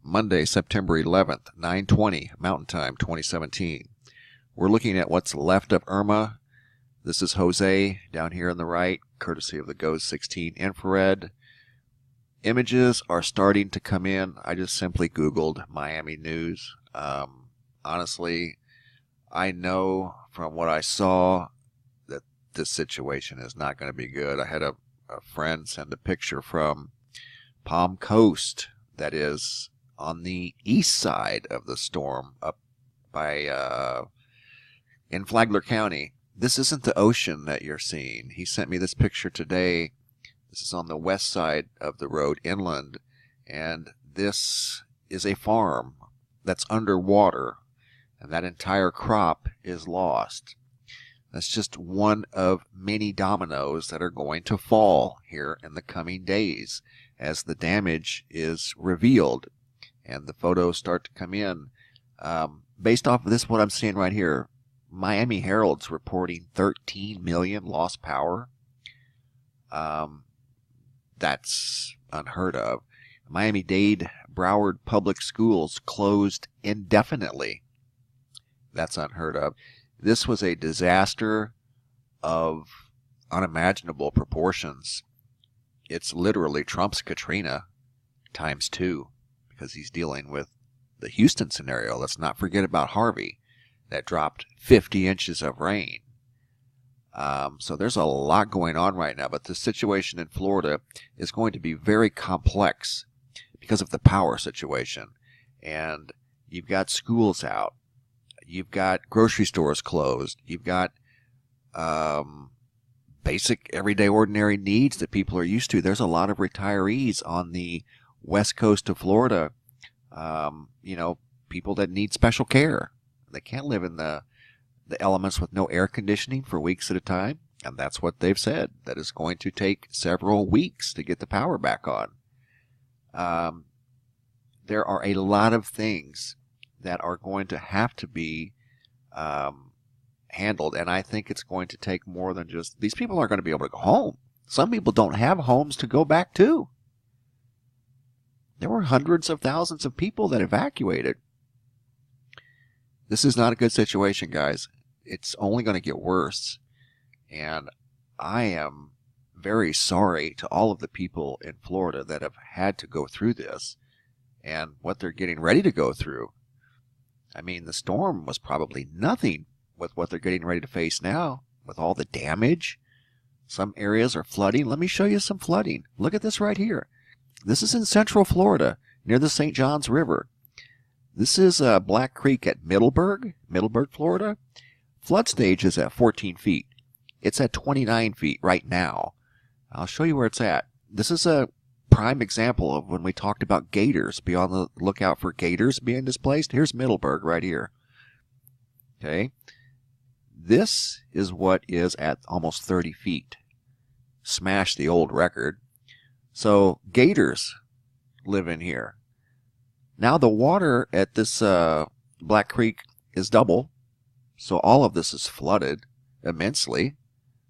Monday, September 11th, 9:20 Mountain Time, 2017. We're looking at what's left of IRMA. This is Jose down here on the right, courtesy of the GOES 16 infrared. Images are starting to come in. I just simply Googled Miami news. Honestly, I know from what I saw that this situation is not going to be good. I had a friend send a picture from Palm Coast, that is on the east side of the storm, up by in Flagler County. This isn't the ocean that you're seeing. He sent me this picture today. This is on the west side of the road inland, and this is a farm that's underwater, and that entire crop is lost. That's just one of many dominoes that are going to fall here in the coming days as the damage is revealed and the photos start to come in. Based off of this, what I'm seeing right here, Miami Herald's reporting 13 million lost power. That's unheard of. Miami-Dade Broward Public Schools closed indefinitely. That's unheard of. This was a disaster of unimaginable proportions. It's literally Trump's Katrina times 2, because he's dealing with the Houston scenario. Let's not forget about Harvey that dropped 50 inches of rain. So there's a lot going on right now, but the situation in Florida is going to be very complex because of the power situation. And you've got schools out. You've got grocery stores closed. You've got basic, everyday, ordinary needs that people are used to. There's a lot of retirees on the west coast of Florida, people that need special care. They can't live in the elements with no air conditioning for weeks at a time, and that's what they've said, that it's going to take several weeks to get the power back on. There are a lot of things that are going to have to be handled, and I think it's going to take more than just, these people aren't going to be able to go home. Some people don't have homes to go back to. There were hundreds of thousands of people that evacuated. This is not a good situation, guys. It's only going to get worse, and I am very sorry to all of the people in Florida that have had to go through this and what they're getting ready to go through. I mean, the storm was probably nothing with what they're getting ready to face now, with all the damage. Some areas are flooding. Let me show you some flooding. Look at this right here. This is in central Florida, near the St. Johns River. This is Black Creek at Middleburg, Florida. Flood stage is at 14 feet. It's at 29 feet right now. I'll show you where it's at. This is a prime example of when we talked about gators. Be on the lookout for gators being displaced. Here's Middleburg right here. Okay. This is what is at almost 30 feet. Smashed the old record. So gators live in here. Now the water at this Black Creek is double. So all of this is flooded immensely.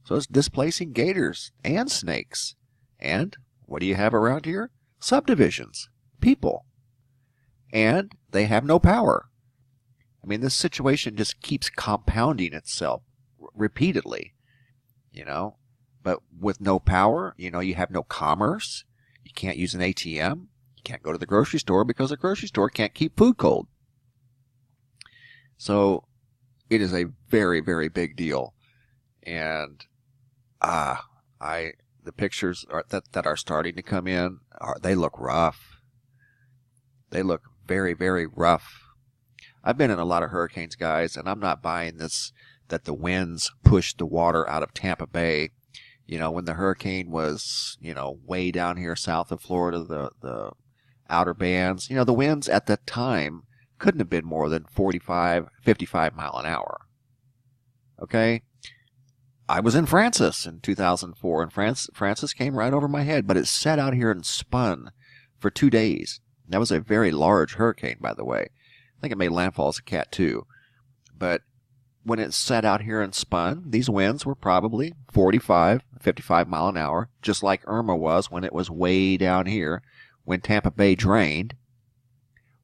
So it's displacing gators and snakes. And what do you have around here? Subdivisions, people. And they have no power. I mean, this situation just keeps compounding itself repeatedly, But with no power, you have no commerce. You can't use an ATM. You can't go to the grocery store because the grocery store can't keep food cold. So it is a very, very big deal. And the pictures that are starting to come in, they look rough. They look very, very rough. I've been in a lot of hurricanes, guys, and I'm not buying this that the winds pushed the water out of Tampa Bay. When the hurricane was, way down here south of Florida, the outer bands, the winds at that time couldn't have been more than 45, 55 mile an hour. Okay? I was in Francis in 2004, and Francis came right over my head, but it sat out here and spun for 2 days. That was a very large hurricane, by the way. I think it made landfall as a Cat 2. But when it sat out here and spun, these winds were probably 45, 55 mile an hour, just like IRMA was when it was way down here, when Tampa Bay drained.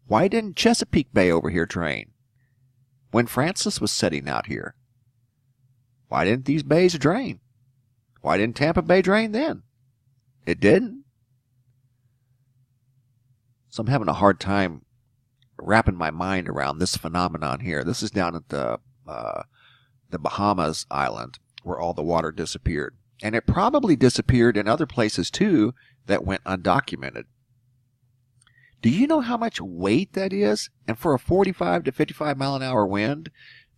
Why didn't Chesapeake Bay over here drain when Francis was setting out here? Why didn't these bays drain? Why didn't Tampa Bay drain then? It didn't. So I'm having a hard time wrapping my mind around this phenomenon here. This is down at the Bahamas island where all the water disappeared. And it probably disappeared in other places too that went undocumented. Do you know how much weight that is? And for a 45 to 55 mile an hour wind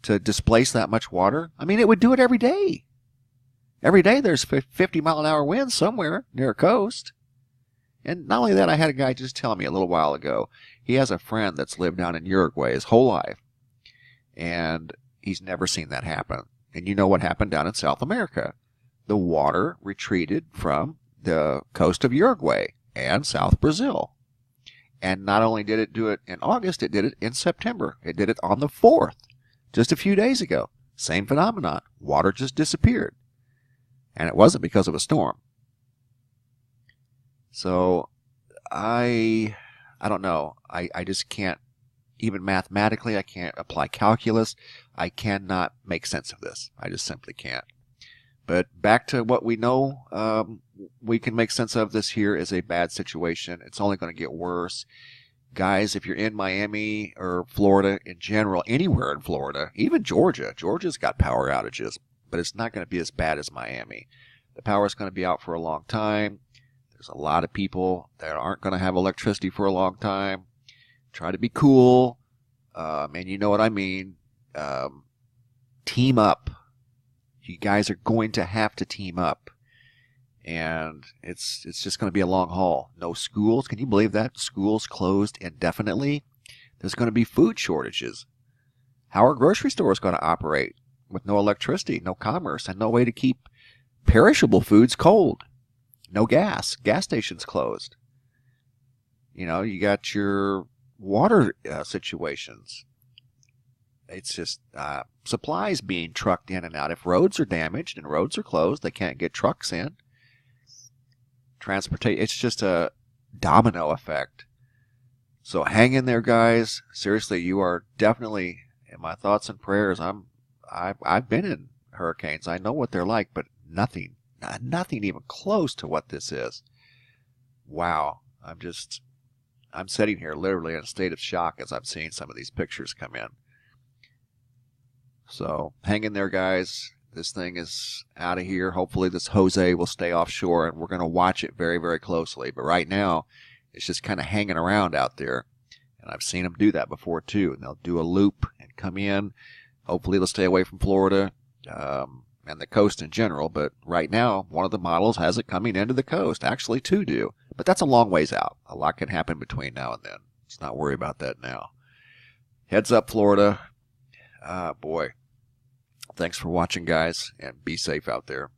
to displace that much water? I mean, it would do it every day. Every day there's 50 mile an hour winds somewhere near a coast. And not only that, I had a guy just tell me a little while ago, he has a friend that's lived down in Uruguay his whole life. And he's never seen that happen. And you know what happened down in South America? The water retreated from the coast of Uruguay and South Brazil. And not only did it do it in August, it did it in September. It did it on the 4th, just a few days ago. Same phenomenon. Water just disappeared. And it wasn't because of a storm. So I don't know. I just can't, even mathematically, I can't apply calculus. I cannot make sense of this. I just simply can't. But back to what we know, we can make sense of. This here is a bad situation. It's only going to get worse. Guys, if you're in Miami or Florida in general, anywhere in Florida, even Georgia. Georgia's got power outages, but it's not going to be as bad as Miami. The power is going to be out for a long time. There's a lot of people that aren't going to have electricity for a long time. Try to be cool. And you know what I mean. Team up. You guys are going to have to team up. And it's just going to be a long haul. No schools. Can you believe that? Schools closed indefinitely. There's going to be food shortages. How are grocery stores going to operate with no electricity, no commerce, and no way to keep perishable foods cold? No gas. Gas stations closed. You know, you got your water situations. It's just supplies being trucked in and out. If roads are damaged and roads are closed, they can't get trucks in. Transportation, it's just a domino effect. So hang in there, guys. Seriously, you are definitely in my thoughts and prayers. I've been in hurricanes. I know what they're like, but nothing even close to what this is. Wow. I'm sitting here literally in a state of shock as I'm seeing some of these pictures come in. So hang in there, guys. This thing is out of here. Hopefully this Jose will stay offshore, and we're going to watch it very, very closely. But right now, it's just kind of hanging around out there. And I've seen them do that before, too. And they'll do a loop and come in. Hopefully they'll stay away from Florida and the coast in general. But right now, one of the models has it coming into the coast. Actually, two do. But that's a long ways out. A lot can happen between now and then. Let's not worry about that now. Heads up, Florida. Boy. Thanks for watching, guys, and be safe out there.